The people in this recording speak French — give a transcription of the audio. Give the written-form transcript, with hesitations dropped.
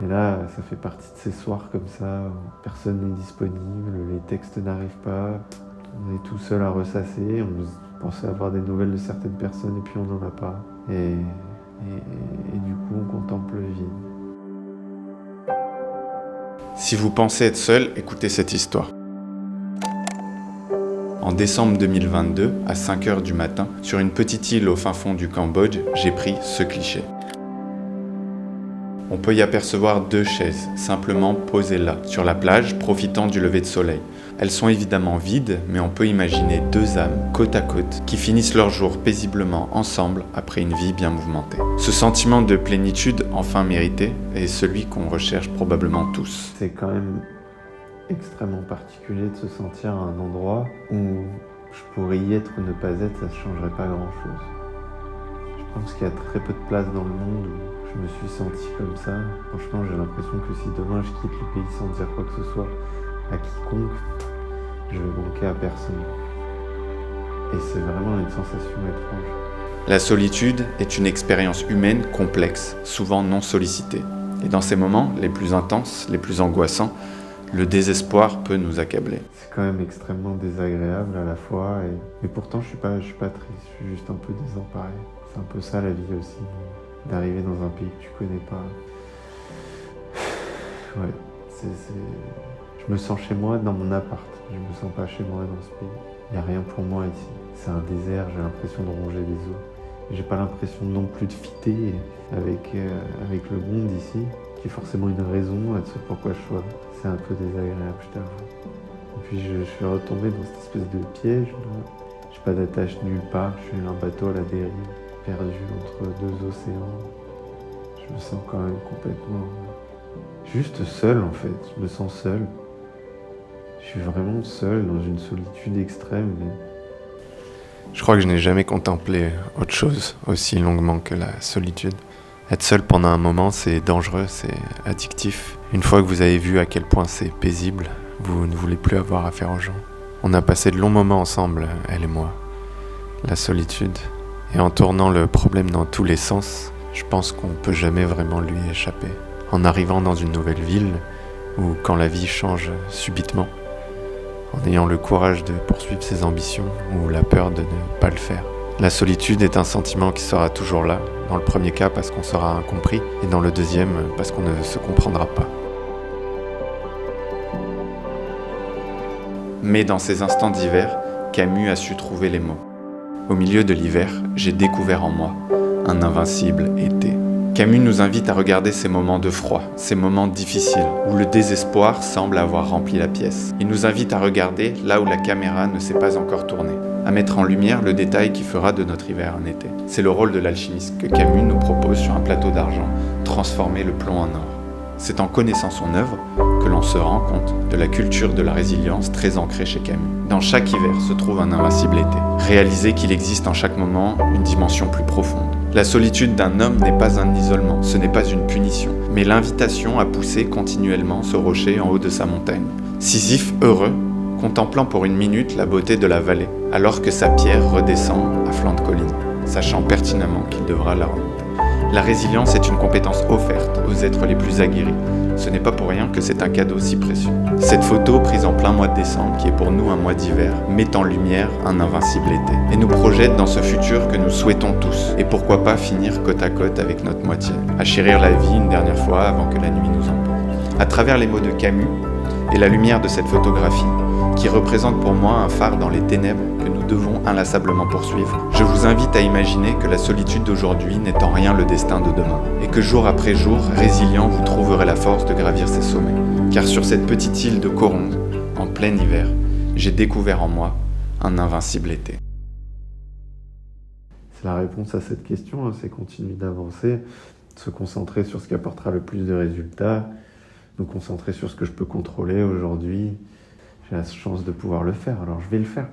Et là, ça fait partie de ces soirs comme ça, où personne n'est disponible, les textes n'arrivent pas, on est tout seul à ressasser, on pensait avoir des nouvelles de certaines personnes et puis on n'en a pas. Et du coup, on contemple le vide. Si vous pensez être seul, écoutez cette histoire. En décembre 2022, à 5h du matin, sur une petite île au fin fond du Cambodge, j'ai pris ce cliché. On peut y apercevoir 2 chaises, simplement posées là, sur la plage, profitant du lever de soleil. Elles sont évidemment vides, mais on peut imaginer 2 âmes, côte à côte, qui finissent leur jour paisiblement ensemble après une vie bien mouvementée. Ce sentiment de plénitude, enfin mérité, est celui qu'on recherche probablement tous. C'est quand même extrêmement particulier de se sentir à un endroit où je pourrais y être ou ne pas être, ça ne changerait pas grand-chose. Je pense qu'il y a très peu de place dans le monde où je me suis senti comme ça. Franchement, j'ai l'impression que si demain je quitte le pays sans dire quoi que ce soit à quiconque, je vais manquer à personne. Et c'est vraiment une sensation étrange. La solitude est une expérience humaine complexe, souvent non sollicitée. Et dans ces moments les plus intenses, les plus angoissants, le désespoir peut nous accabler. C'est quand même extrêmement désagréable à la fois, et pourtant je suis pas triste, je suis juste un peu désemparé. C'est un peu ça la vie aussi, d'arriver dans un pays que tu connais pas. Ouais, je me sens chez moi dans mon appart, je me sens pas chez moi dans ce pays. Il n'y a rien pour moi ici, c'est un désert, j'ai l'impression de ronger des os. J'ai pas l'impression non plus de fitter avec le monde ici, qui est forcément une raison à ce pourquoi je sois. C'est un peu désagréable, je t'avoue. Et puis je suis retombé dans cette espèce de piège. J'ai pas d'attache nulle part, je suis un bateau à la dérive, perdu entre 2 océans. Je me sens quand même complètement juste seul en fait, je me sens seul. Je suis vraiment seul dans une solitude extrême. Je crois que je n'ai jamais contemplé autre chose aussi longuement que la solitude. Être seul pendant un moment, c'est dangereux, c'est addictif. Une fois que vous avez vu à quel point c'est paisible, vous ne voulez plus avoir affaire aux gens. On a passé de longs moments ensemble, elle et moi. La solitude. Et en tournant le problème dans tous les sens, je pense qu'on ne peut jamais vraiment lui échapper. En arrivant dans une nouvelle ville, ou quand la vie change subitement, en ayant le courage de poursuivre ses ambitions ou la peur de ne pas le faire. La solitude est un sentiment qui sera toujours là, dans le premier cas parce qu'on sera incompris, et dans le deuxième parce qu'on ne se comprendra pas. Mais dans ces instants d'hiver, Camus a su trouver les mots. Au milieu de l'hiver, j'ai découvert en moi un invincible été. Camus nous invite à regarder ces moments de froid, ces moments difficiles, où le désespoir semble avoir rempli la pièce. Il nous invite à regarder là où la caméra ne s'est pas encore tournée, à mettre en lumière le détail qui fera de notre hiver un été. C'est le rôle de l'alchimiste que Camus nous propose sur un plateau d'argent, transformer le plomb en or. C'est en connaissant son œuvre que l'on se rend compte de la culture de la résilience très ancrée chez Camus. Dans chaque hiver se trouve un invincible été. Réaliser qu'il existe en chaque moment une dimension plus profonde. La solitude d'un homme n'est pas un isolement, ce n'est pas une punition, mais l'invitation à pousser continuellement ce rocher en haut de sa montagne. Sisyphe, heureux, contemplant pour une minute la beauté de la vallée, alors que sa pierre redescend à flanc de colline, sachant pertinemment qu'il devra la remonter. La résilience est une compétence offerte aux êtres les plus aguerris. Ce n'est pas pour rien que c'est un cadeau si précieux. Cette photo, prise en plein mois de décembre, qui est pour nous un mois d'hiver, met en lumière un invincible été et nous projette dans ce futur que nous souhaitons tous. Et pourquoi pas finir côte à côte avec notre moitié, à chérir la vie une dernière fois avant que la nuit nous emporte. À travers les mots de Camus et la lumière de cette photographie, qui représente pour moi un phare dans les ténèbres que nous devons inlassablement poursuivre, je vous invite à imaginer que la solitude d'aujourd'hui n'est en rien le destin de demain, et que jour après jour, résilient, vous trouverez la force de gravir ces sommets. Car sur cette petite île de Korong, en plein hiver, j'ai découvert en moi un invincible été. C'est la réponse à cette question, c'est continuer d'avancer, se concentrer sur ce qui apportera le plus de résultats, nous concentrer sur ce que je peux contrôler aujourd'hui. J'ai la chance de pouvoir le faire, alors je vais le faire.